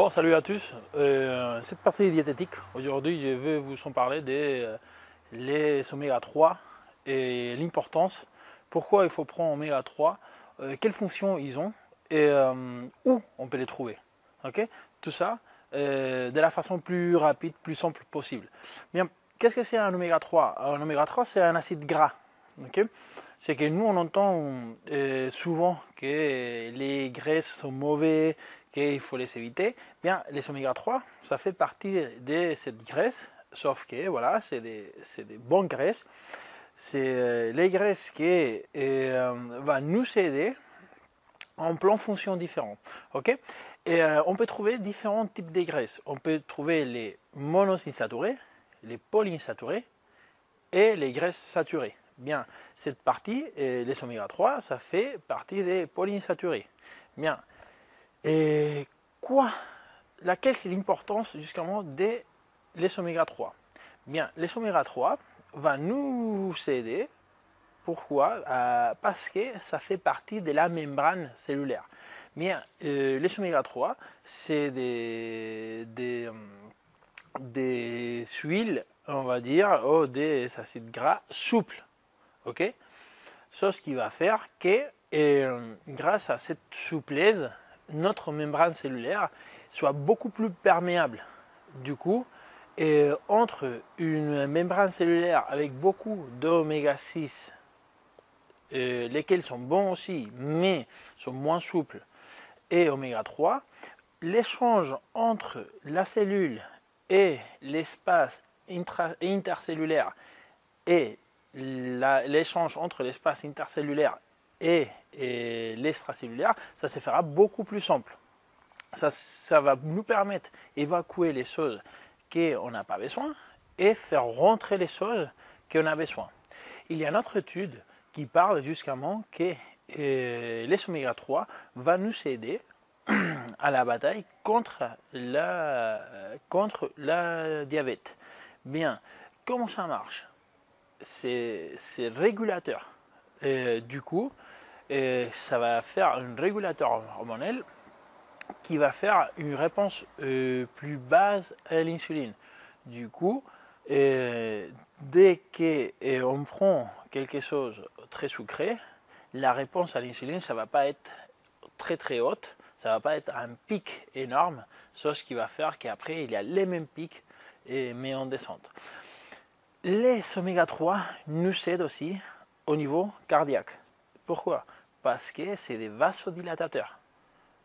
Bon, salut à tous. Cette partie diététique, aujourd'hui, je vais vous en parler des les oméga 3 et l'importance, pourquoi il faut prendre oméga 3, quelles fonctions ils ont et où on peut les trouver. Ok, tout ça de la façon plus rapide, plus simple possible. Bien, qu'est-ce que c'est un oméga 3? Un oméga 3, c'est un acide gras. Okay, c'est que nous, on entend souvent que les graisses sont mauvaises, qu'il faut les éviter. Bien, les oméga 3, ça fait partie de cette graisse, sauf que voilà, c'est des bonnes graisses. C'est les graisses qui vont nous aider en plein de fonctions différentes. Okay? Et on peut trouver différents types de graisses. On peut trouver les monoinsaturés, les polyinsaturés et les graisses saturées. Bien, cette partie, les oméga 3, ça fait partie des polyinsaturés. Bien, et laquelle c'est l'importance justement des oméga 3? Bien, les oméga 3 vont nous aider. Pourquoi? Parce que ça fait partie de la membrane cellulaire. Bien, les oméga 3, c'est des huiles, on va dire, ou des acides gras souples. Ok, ce qui va faire que grâce à cette souplesse, notre membrane cellulaire soit beaucoup plus perméable. Du coup, entre une membrane cellulaire avec beaucoup d'oméga 6, lesquels sont bons aussi, mais sont moins souples, et oméga 3, l'échange entre la cellule et l'espace intercellulaire et l'échange entre l'espace intercellulaire et l'extracellulaire, ça se fera beaucoup plus simple. Ça va nous permettre d'évacuer les choses qu'on n'a pas besoin et faire rentrer les choses qu'on a besoin. Il y a une autre étude qui parle justement que les oméga 3 vont nous aider à la bataille contre la diabète. Bien, comment ça marche? C'est régulateur. Du coup, ça va faire un régulateur hormonal qui va faire une réponse plus basse à l'insuline. Du coup, dès qu'on prend quelque chose de très sucré, la réponse à l'insuline, ça ne va pas être très très haute, ça ne va pas être un pic énorme, ce qui va faire qu'après, il y a les mêmes pics, mais en descente. Les oméga 3 nous aident aussi au niveau cardiaque. Pourquoi? Parce que c'est des vasodilatateurs.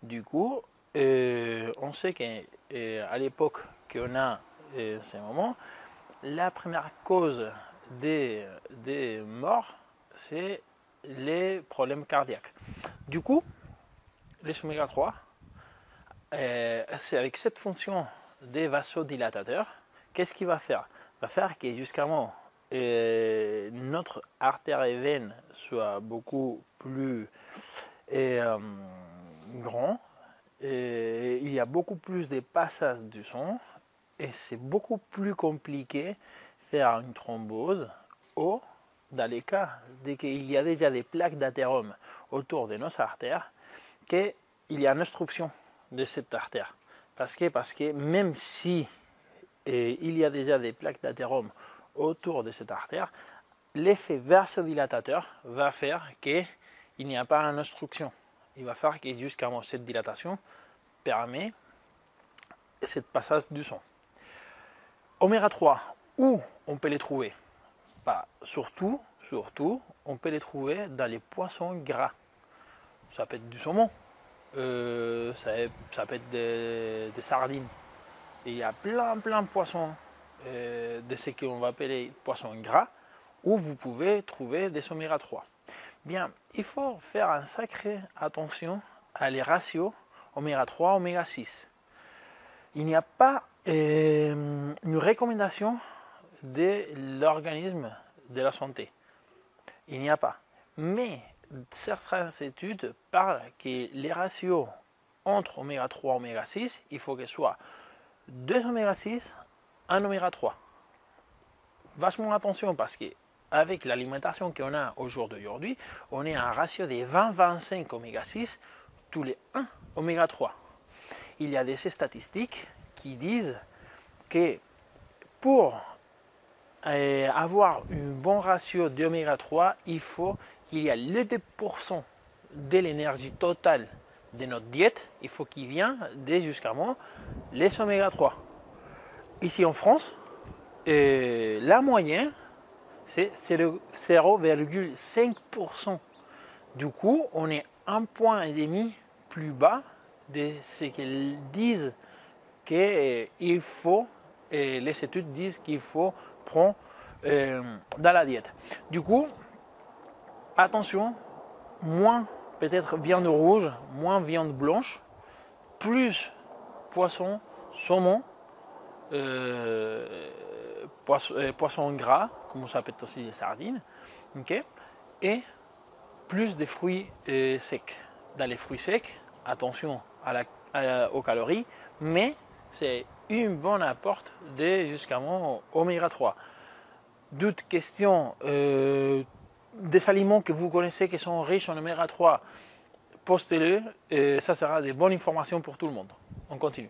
Du coup, on sait qu'à l'époque qu'on a ces moments, la première cause des morts, c'est les problèmes cardiaques. Du coup, les oméga 3, c'est avec cette fonction des vasodilatateurs, qu'est-ce qu'il va faire? Va faire que jusqu'à notre artère et veine soit beaucoup plus grand, et il y a beaucoup plus de passages du sang et c'est beaucoup plus compliqué faire une thrombose ou dans les cas dès qu'il y a déjà des plaques d'athérome autour de nos artères qu'il y a une obstruction de cette artère parce que même si il y a déjà des plaques d'athérome autour de cette artère, l'effet vasodilatateur va faire qu'il n'y a pas une obstruction. Il va faire que jusqu'à cette dilatation permet ce passage du sang. Oméga 3, où on peut les trouver? Surtout, on peut les trouver dans les poissons gras. Ça peut être du saumon, ça peut être des sardines. Il y a plein de poissons de ce qu'on va appeler poissons gras où vous pouvez trouver des oméga 3. Bien, il faut faire une sacrée attention à les ratios oméga 3, oméga 6. Il n'y a pas une recommandation de l'organisme de la santé. Il n'y a pas. Mais certaines études parlent que les ratios entre oméga 3 et oméga 6, il faut que ce soit 2 oméga 6, 1 oméga 3. Vachement attention parce que avec l'alimentation qu'on a au jour d'aujourd'hui, on est à un ratio de 20-25 oméga 6 tous les 1 oméga 3. il y a des statistiques qui disent que pour avoir un bon ratio d'oméga 3, il faut qu'il y ait le 2% de l'énergie totale de notre diète, il faut qu'il vienne des justement les oméga 3. Ici en France, la moyenne, c'est 0,5%. Du coup, on est 1,5 point plus bas de ce qu'ils disent qu'il faut, les études disent qu'il faut prendre dans la diète. Du coup, attention, moins peut-être viande rouge, moins viande blanche, plus poisson, saumon, poisson gras, comme on s'appelle aussi les sardines, okay? Et plus de fruits secs. Dans les fruits secs, attention aux calories, mais c'est une bonne apport de jusqu'à oméga 3. D'autres questions, des aliments que vous connaissez qui sont riches en oméga 3, postez-le, ça sera de bonnes informations pour tout le monde. On continue.